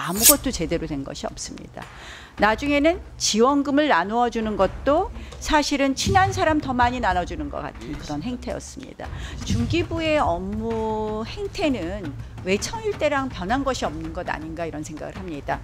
아무것도 제대로 된 것이 없습니다. 나중에는 지원금을 나누어 주는 것도 사실은 친한 사람 더 많이 나눠주는 것 같은 그런 행태였습니다. 중기부의 업무 행태는 외청일 때랑 변한 것이 없는 것 아닌가 이런 생각을 합니다.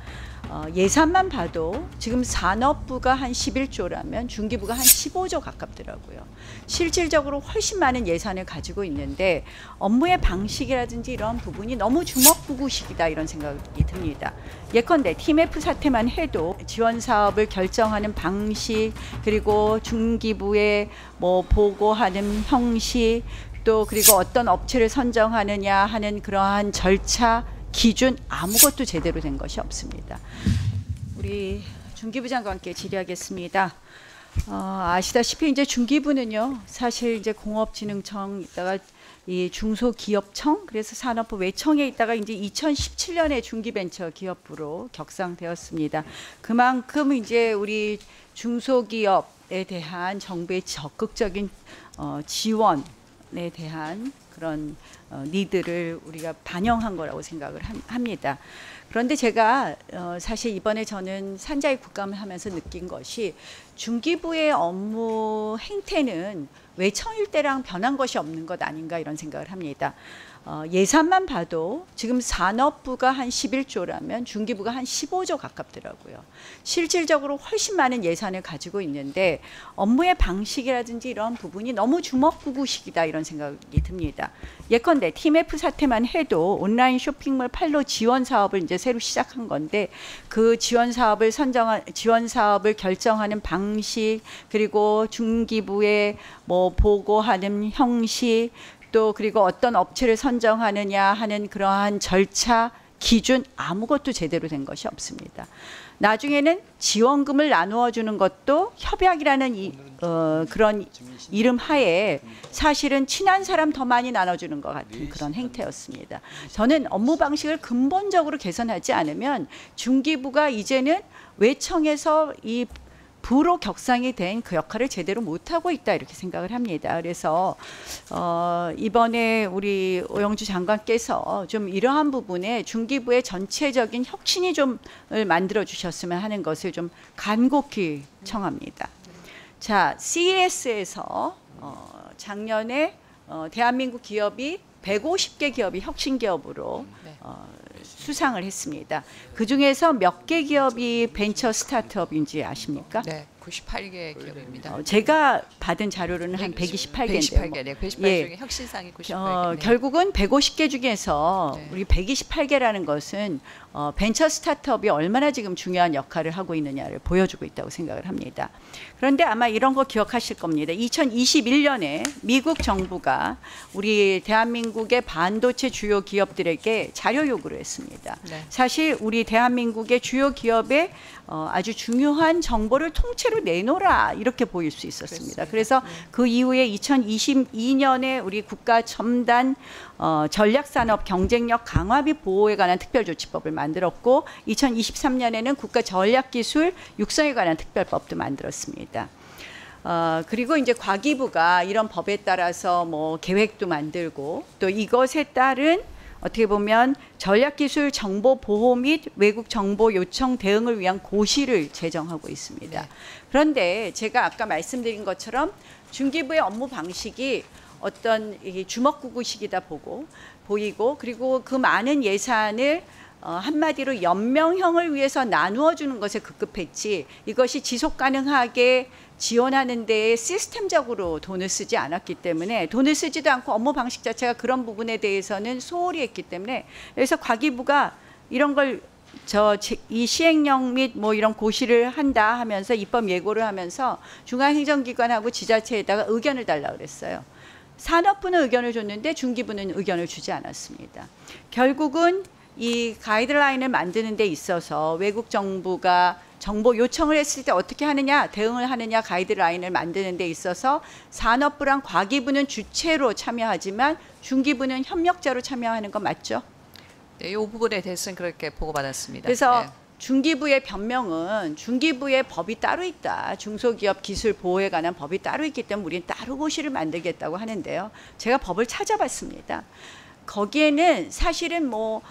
예산만 봐도 지금 산업부가 한 11조라면 중기부가 한 15조 가깝더라고요. 실질적으로 훨씬 많은 예산을 가지고 있는데 업무의 방식이라든지 이런 부분이 너무 주먹구구식이다 이런 생각이 듭니다. 예컨대 TMF 사태만 해도 지원 사업을 결정하는 방식 그리고 중기부에 뭐 보고하는 형식 또 그리고 어떤 업체를 선정하느냐 하는 그러한 절차 기준 아무것도 제대로 된 것이 없습니다. 우리 중기부 장관께 질의하겠습니다. 아시다시피 이제 중기부는요 사실 이제 공업진흥청 있다가 이 중소기업청 그래서 산업부 외청에 있다가 이제 2017년에 중기벤처기업부로 격상되었습니다. 그만큼 이제 우리 중소기업에 대한 정부의 적극적인 지원에 대한 그런 니드를 우리가 반영한 거라고 생각을 합니다. 그런데 제가 사실 이번에 저는 산자의 국감을 하면서 느낀 것이 중기부의 업무 행태는 외청일 때랑 변한 것이 없는 것 아닌가 이런 생각을 합니다. 예산만 봐도 지금 산업부가 한 11조라면 중기부가 한 15조 가깝더라고요. 실질적으로 훨씬 많은 예산을 가지고 있는데 업무의 방식이라든지 이런 부분이 너무 주먹구구식이다 이런 생각이 듭니다. 예컨대 TMF 사태만 해도 온라인 쇼핑몰 판로 지원 사업을 이제 새로 시작한 건데 그 지원 사업을 결정하는 방식 그리고 중기부에 뭐 보고하는 형식 또 그리고 어떤 업체를 선정하느냐 하는 그러한 절차 기준 아무것도 제대로 된 것이 없습니다. 나중에는 지원금을 나누어 주는 것도 협약이라는 그런 이름 하에 사실은 친한 사람 더 많이 나눠주는 것 같은 그런 행태였습니다. 저는 업무 방식을 근본적으로 개선하지 않으면 중기부가 이제는 외청에서 이 부로 격상이 된 그 역할을 제대로 못하고 있다 이렇게 생각을 합니다. 그래서 이번에 우리 오영주 장관께서 좀 이러한 부분에 중기부의 전체적인 혁신이 좀 만들어 주셨으면 하는 것을 좀 간곡히 청합니다. 자, CES에서 작년에 대한민국 기업이 150개 기업이 혁신 기업으로 수상을 했습니다. 그 중에서 몇 개 기업이 벤처 스타트업인지 아십니까? 네, 98개 기업입니다. 제가 받은 자료로는 한 128개인데요. 128개, 네, 98개 중에 혁신상이 98개. 결국은 150개 중에서 우리 128개라는 것은 벤처 스타트업이 얼마나 지금 중요한 역할을 하고 있느냐를 보여주고 있다고 생각을 합니다. 그런데 아마 이런 거 기억하실 겁니다. 2021년에 미국 정부가 우리 대한민국의 반도체 주요 기업들에게 자료 요구를 했습니다. 네. 사실 우리 대한민국의 주요 기업의 아주 중요한 정보를 통째로 내놓으라 이렇게 보일 수 있었습니다. 그래서 그 이후에 2022년에 우리 국가 첨단 전략산업 경쟁력 강화 및 보호에 관한 특별조치법을 만들었고 2023년에는 국가 전략기술 육성에 관한 특별법도 만들었습니다. 그리고 이제 과기부가 이런 법에 따라서 뭐 계획도 만들고 또 이것에 따른 어떻게 보면 전략기술 정보 보호 및 외국 정보 요청 대응을 위한 고시를 제정하고 있습니다. 네. 그런데 제가 아까 말씀드린 것처럼 중기부의 업무 방식이 어떤 주먹구구식이다 보이고 그리고 그 많은 예산을 한마디로 연명형을 위해서 나누어 주는 것에 급급했지 이것이 지속 가능하게 지원하는 데에 시스템적으로 돈을 쓰지 않았기 때문에 돈을 쓰지도 않고 업무 방식 자체가 그런 부분에 대해서는 소홀히 했기 때문에 그래서 과기부가 이런 걸 이 시행령 및 뭐 이런 고시를 한다 하면서 입법 예고를 하면서 중앙행정기관하고 지자체에다가 의견을 달라고 그랬어요. 산업부는 의견을 줬는데 중기부는 의견을 주지 않았습니다. 결국은 이 가이드라인을 만드는 데 있어서 외국 정부가 정보 요청을 했을 때 어떻게 하느냐, 대응을 하느냐 가이드라인을 만드는 데 있어서 산업부랑 과기부는 주체로 참여하지만 중기부는 협력자로 참여하는 거 맞죠? 네, 이 부분에 대해서는 그렇게 보고받았습니다. 그래서 네. 중기부의 변명은 중기부의 법이 따로 있다. 중소기업 기술 보호에 관한 법이 따로 있기 때문에 우리는 따로 고시를 만들겠다고 하는데요. 제가 법을 찾아봤습니다. 거기에는 사실은 뭐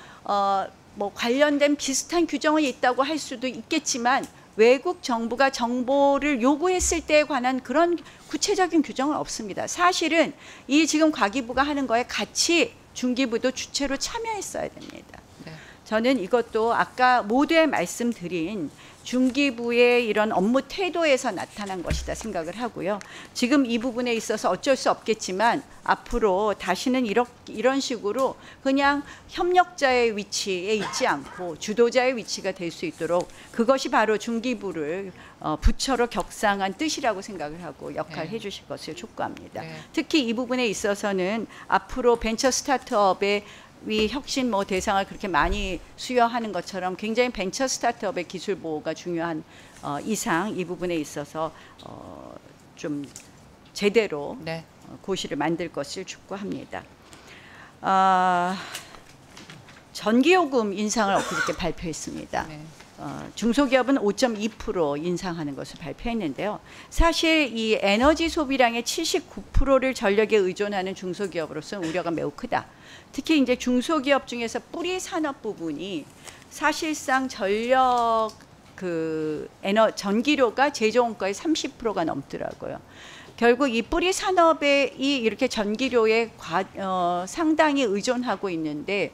뭐 관련된 비슷한 규정이 있다고 할 수도 있겠지만 외국 정부가 정보를 요구했을 때에 관한 그런 구체적인 규정은 없습니다. 사실은 이 지금 과기부가 하는 거에 같이 중기부도 주체로 참여했어야 됩니다. 네. 저는 이것도 아까 모두에 말씀드린 중기부의 이런 업무 태도에서 나타난 것이다 생각을 하고요. 지금 이 부분에 있어서 어쩔 수 없겠지만 앞으로 다시는 이런 식으로 그냥 협력자의 위치에 있지 않고 주도자의 위치가 될 수 있도록 그것이 바로 중기부를 부처로 격상한 뜻이라고 생각을 하고 역할을 네. 해주실 것을 촉구합니다. 네. 특히 이 부분에 있어서는 앞으로 벤처 스타트업의 위 혁신 뭐 대상을 그렇게 많이 수여하는 것처럼 굉장히 벤처 스타트업의 기술 보호가 중요한 이상 이 부분에 있어서 좀 제대로 네. 고시를 만들 것을 촉구합니다. 전기요금 인상을 엊그저께 발표했습니다. 네. 중소기업은 5.2% 인상하는 것을 발표했는데요. 사실 이 에너지 소비량의 79%를 전력에 의존하는 중소기업으로서는 우려가 매우 크다. 특히 이제 중소기업 중에서 뿌리 산업 부분이 사실상 전력 전기료가 제조원가의 30%가 넘더라고요. 결국 이 뿌리 산업이 이렇게 전기료에 상당히 의존하고 있는데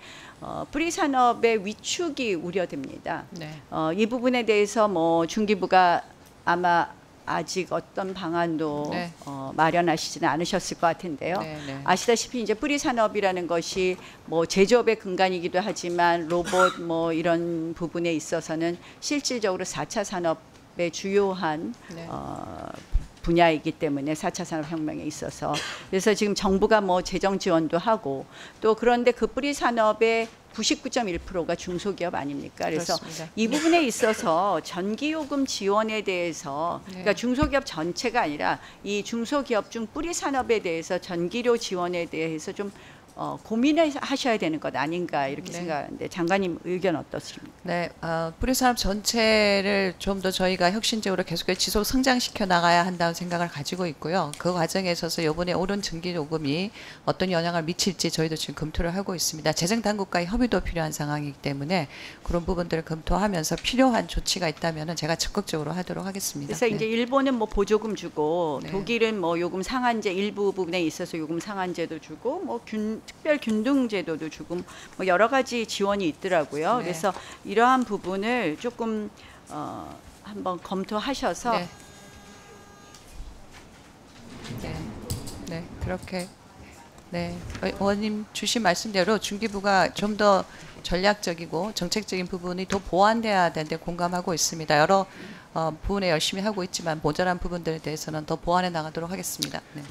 뿌리 산업의 위축이 우려됩니다. 네. 이 부분에 대해서 뭐 중기부가 아마 아직 어떤 방안도 네. 마련하시지는 않으셨을 것 같은데요. 네, 네. 아시다시피 이제 뿌리 산업이라는 것이 뭐 제조업의 근간이기도 하지만 로봇 뭐 이런 부분에 있어서는 실질적으로 4차 산업의 주요한 네. 분야이기 때문에 4차 산업혁명에 있어서 그래서 지금 정부가 뭐 재정 지원도 하고 또 그런데 그 뿌리 산업의 99.1%가 중소기업 아닙니까? 그래서 그렇습니다. 이 부분에 있어서 전기요금 지원에 대해서 네. 그러니까 중소기업 전체가 아니라 이 중소기업 중 뿌리 산업에 대해서 전기료 지원에 대해서 좀 고민을 하셔야 되는 것 아닌가 이렇게 네. 생각하는데 장관님 의견 어떻습니까? 네, 뿌리산업 전체를 좀 더 저희가 혁신적으로 계속해서 지속 성장시켜 나가야 한다는 생각을 가지고 있고요. 그 과정에 있어서 이번에 오른 전기요금이 어떤 영향을 미칠지 저희도 지금 검토를 하고 있습니다. 재정 당국과의 협의도 필요한 상황이기 때문에 그런 부분들을 검토하면서 필요한 조치가 있다면 제가 적극적으로 하도록 하겠습니다. 그래서 이제 일본은 뭐 보조금 주고 네. 독일은 뭐 요금 상한제 일부 부분에 있어서 요금 상한제도 주고 뭐 특별 균등 제도도 주고 뭐 여러 가지 지원이 있더라고요. 네. 그래서 이러한 부분을 조금 한번 검토하셔서 네. 네. 네, 그렇게 네, 의원님 주신 말씀대로 중기부가 좀 더 전략적이고 정책적인 부분이 더 보완돼야 되는데 공감하고 있습니다. 여러 부분에 열심히 하고 있지만 모자란 부분들에 대해서는 더 보완해 나가도록 하겠습니다. 네.